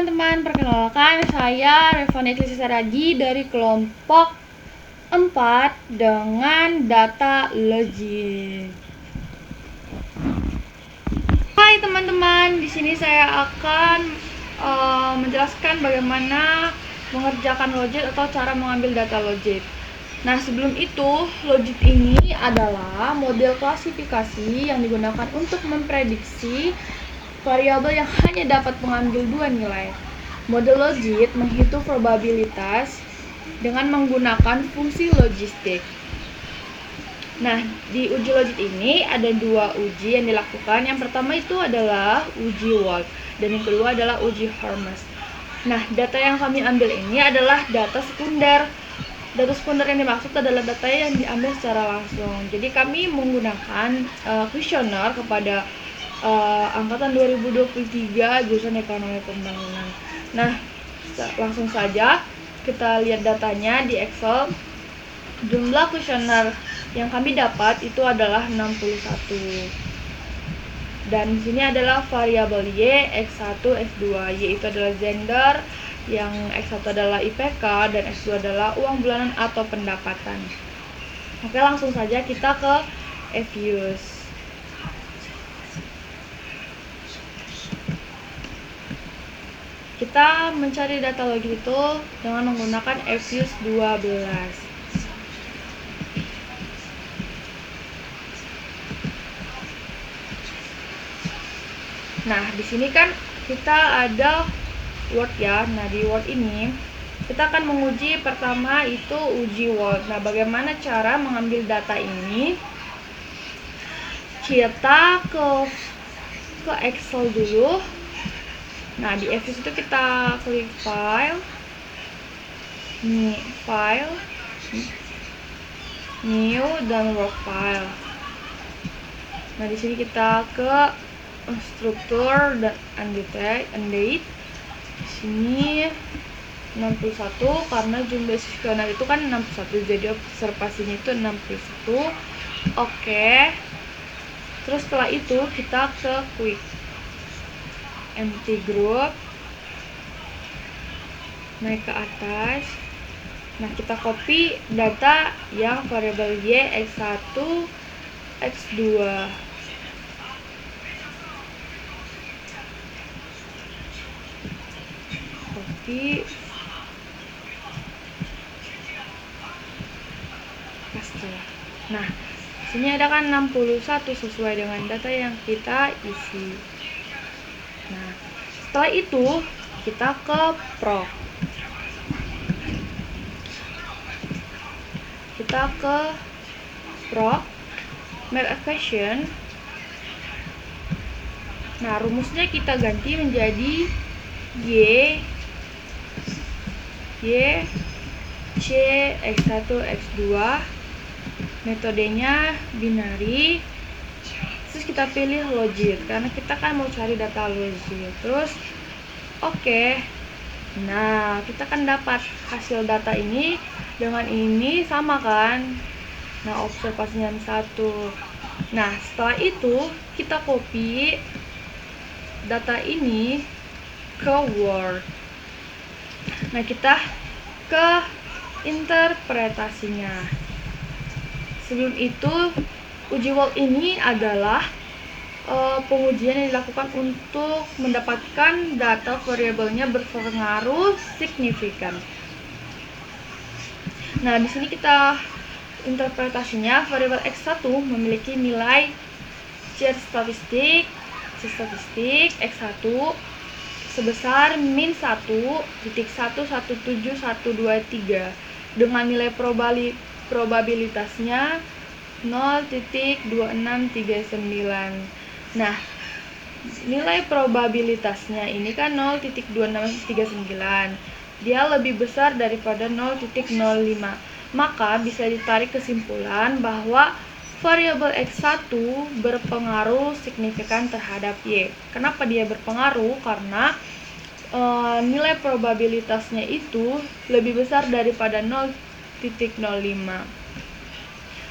teman-teman, perkenalkan saya Revani Saragi dari kelompok 4 dengan data logik. Hai teman-teman, di sini saya akan menjelaskan bagaimana mengerjakan logik atau cara mengambil data logik. Nah, sebelum itu, logik ini adalah model klasifikasi yang digunakan untuk memprediksi variabel yang hanya dapat mengambil dua nilai. Model logik menghitung probabilitas dengan menggunakan fungsi logistik. Nah, di uji logik ini ada dua uji yang dilakukan. Yang pertama itu adalah uji Wolf dan yang kedua adalah uji Hermes. Nah, data yang kami ambil ini adalah data sekunder. Data sekunder yang dimaksud adalah data yang diambil secara langsung. Jadi kami menggunakan kuesioner kepada angkatan 2023 jurusan Ekonomi Pembangunan. Nah, langsung saja kita lihat datanya di Excel. Jumlah kuesioner yang kami dapat itu adalah 61. Dan di sini adalah variabel Y, X1, X2. Y itu adalah gender, yang X1 adalah IPK dan X2 adalah uang bulanan atau pendapatan. Oke, langsung saja kita ke FUSE. Kita mencari data logik itu dengan menggunakan FUSE 12. Nah, di sini kan kita ada Word ya. Nah, di Word ini kita akan menguji pertama itu uji Word. Nah, bagaimana cara mengambil data ini? Kita ke Excel dulu. Nah, di FUSE itu kita klik file. Nih, file, new dan work file. Nah, di sini kita ke struktur dan undate. Di sini 61 karena jumlah kuesioner itu kan 61, jadi observasinya itu 61. Oke. Terus setelah itu kita ke quick empty group, naik ke atas. Nah, kita copy data yang variabel Y, X1, X2. Copy, paste. Nah, sini ada kan 61 sesuai dengan data yang kita isi. Nah, setelah itu kita ke Proc. Kita ke Proc, Map Equation. Nah, rumusnya kita ganti menjadi Y, C, X1, X2. Metodenya binary. Terus kita pilih logit karena kita kan mau cari data logit. Terus oke. Nah, kita kan dapat hasil data ini dengan ini sama kan. Nah, observasinya 1. Nah, setelah itu kita copy data ini ke Word. Nah, kita ke interpretasinya. Sebelum itu, uji Word ini adalah pengujian yang dilakukan untuk mendapatkan data variabelnya berpengaruh signifikan. Nah, di sini kita interpretasinya, variabel X1 memiliki nilai C statistik X1 sebesar min 1.117.123 dengan nilai probabilitasnya 0.2639. Nah, nilai probabilitasnya ini kan 0.2639. Dia lebih besar daripada 0.05. Maka bisa ditarik kesimpulan bahwa variabel X1 berpengaruh signifikan terhadap Y. Kenapa dia berpengaruh? Karena nilai probabilitasnya itu lebih besar daripada 0.05.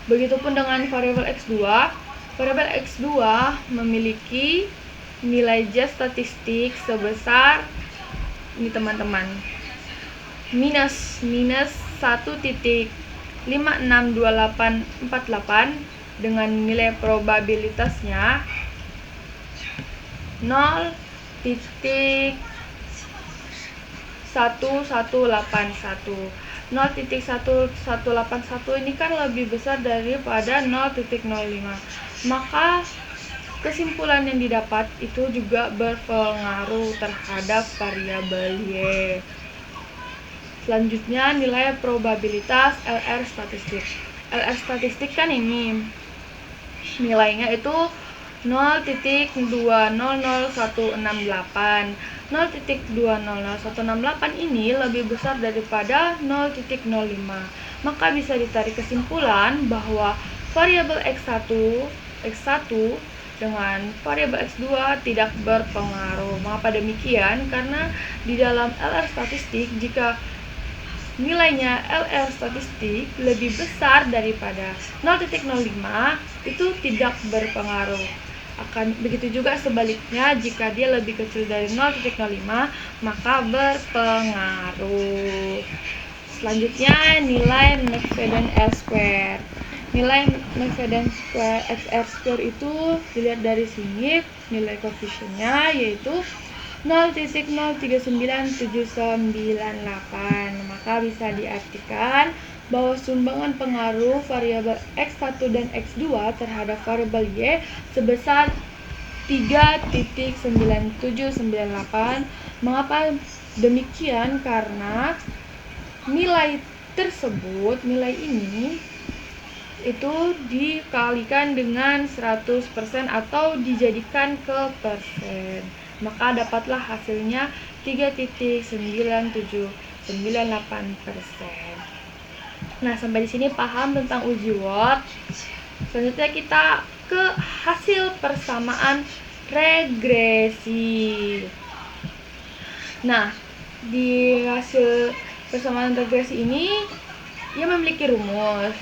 Begitupun dengan variabel X2. Variabel X2 memiliki nilai J statistik sebesar ini teman-teman, minus 1.562848 dengan nilai probabilitasnya 0.1181. 0.1181 ini kan lebih besar daripada 0.05. Maka kesimpulan yang didapat itu juga berpengaruh terhadap variabel Y. Selanjutnya nilai probabilitas LR statistik. LR statistik kan ini nilainya itu 0.200168. 0.200168 ini lebih besar daripada 0.05. Maka bisa ditarik kesimpulan bahwa variabel X1 dengan variabel X2 tidak berpengaruh. Mengapa demikian? Karena di dalam LR statistik, jika nilainya LR statistik lebih besar daripada 0.05, itu tidak berpengaruh. Akan begitu juga sebaliknya, jika dia lebih kecil dari 0.05, maka berpengaruh. Selanjutnya nilai McFadden R-square. Nilai McFadden XR-square itu dilihat dari sini, nilai koefisiennya yaitu 0.039798. Maka bisa diartikan bahwa sumbangan pengaruh variabel X1 dan X2 terhadap variabel Y sebesar 3.9798. Mengapa demikian? Karena nilai tersebut, nilai ini itu dikalikan dengan 100% atau dijadikan ke persen, maka dapatlah hasilnya 3.9798%. Nah, sampai di sini paham tentang uji Word. Selanjutnya kita ke hasil persamaan regresi. Nah, di hasil persamaan regresi ini ia memiliki rumus.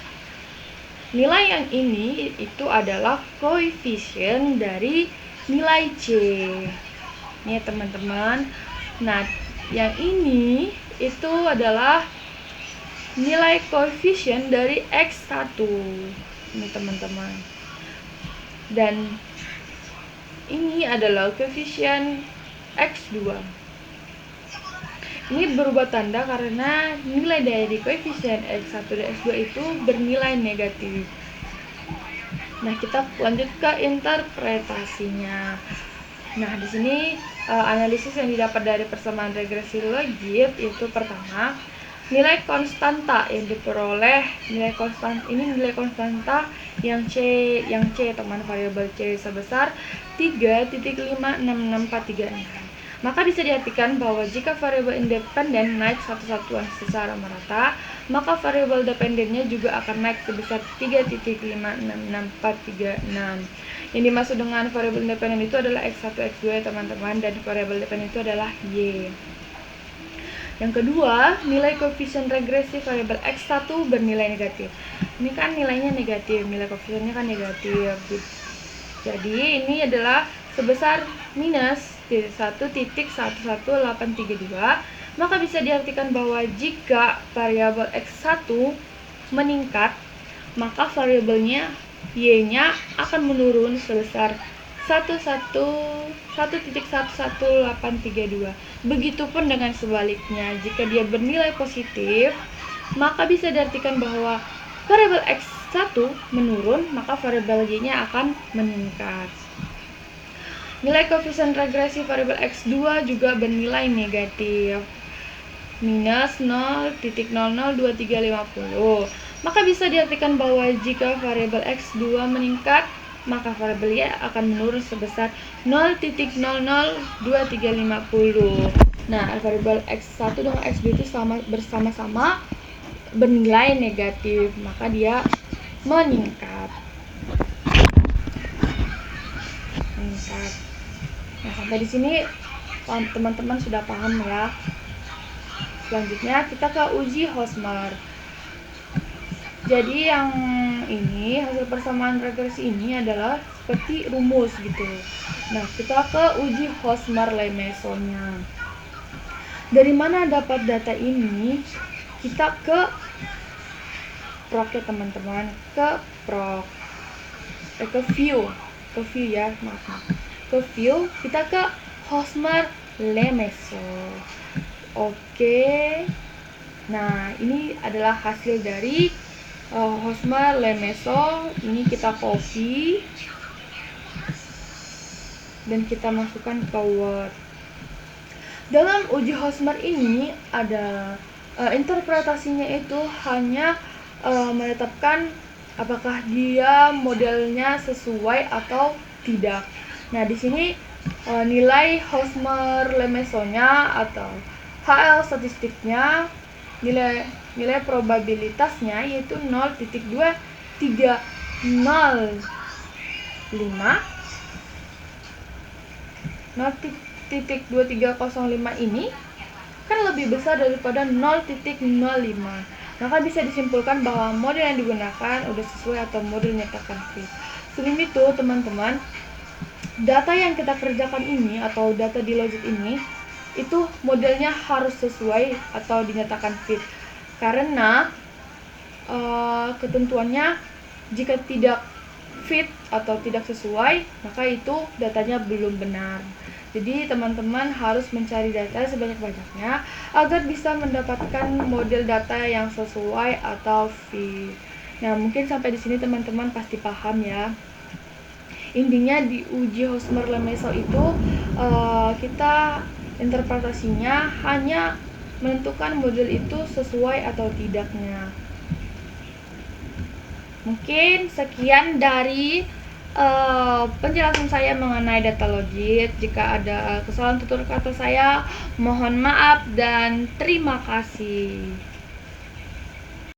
Nilai yang ini itu adalah koefisien dari nilai C. Ini ya teman-teman. Nah, yang ini itu adalah nilai koefisien dari X1. Ini teman-teman. Dan ini adalah koefisien X2. Ini berubah tanda karena nilai dari koefisien X1 dan X2 itu bernilai negatif. Nah, kita lanjut ke interpretasinya. Nah, di sini analisis yang didapat dari persamaan regresi logit itu pertama, nilai konstanta yang diperoleh, nilai konstanta yang C teman, variabel C sebesar 3.566436. Maka bisa diartikan bahwa jika variabel independen naik satu-satuan secara merata, maka variabel dependennya juga akan naik sebesar 3.566436. Yang dimaksud dengan variabel independen itu adalah X1, X2 teman-teman, dan variabel dependen itu adalah Y. Yang kedua, nilai koefisien regresi variabel X1 bernilai negatif. Ini kan nilainya negatif, nilai koefisiennya kan negatif. Jadi ini adalah sebesar minus 1.11832. Maka bisa diartikan bahwa jika variabel X1 meningkat, maka variabelnya Y-nya akan menurun sebesar 1.11832. Begitupun dengan sebaliknya, jika dia bernilai positif, maka bisa diartikan bahwa variabel X1 menurun, maka variabel Y-nya akan meningkat. Nilai koefisien regresi variabel X2 juga bernilai negatif, minus 0.002350. Maka bisa diartikan bahwa jika variabel X2 meningkat, maka variabel Y akan menurun sebesar 0.002350. Nah, variabel X1 dengan X2 itu bersama-sama bernilai negatif, maka dia meningkat. Nah, sampai di sini teman-teman sudah paham ya. Selanjutnya kita ke uji Hosmer. Jadi yang ini, hasil persamaan regresi ini adalah seperti rumus gitu. Nah, kita ke uji Hosmer-Lemaisonnya. Dari mana dapat data ini? Kita ke proc ya teman-teman, ke view ya, maaf. Ke view, kita ke Hosmer Lemeso. Oke. Nah, ini adalah hasil dari Hosmer Lemeso. Ini kita copy dan kita masukkan ke Word. Dalam uji Hosmer ini ada interpretasinya itu hanya menetapkan apakah dia modelnya sesuai atau tidak. Nah, di sini nilai Hosmer Lemeso-nya atau HL statistiknya, nilai probabilitasnya yaitu 0.2305 ini kan lebih besar daripada 0.05. Maka bisa disimpulkan bahwa model yang digunakan udah sesuai atau model nyatakan fit. Sebelum itu teman-teman, data yang kita kerjakan ini atau data di logit ini itu modelnya harus sesuai atau dinyatakan fit, karena ketentuannya jika tidak fit atau tidak sesuai maka itu datanya belum benar. Jadi teman-teman harus mencari data sebanyak-banyaknya agar bisa mendapatkan model data yang sesuai atau fit. Nah, mungkin sampai di sini teman-teman pasti paham ya. Intinya di uji Hosmer Lemeso itu kita interpretasinya hanya menentukan model itu sesuai atau tidaknya. Mungkin sekian dari penjelasan saya mengenai data logit. Jika ada kesalahan tutur kata saya, mohon maaf dan terima kasih.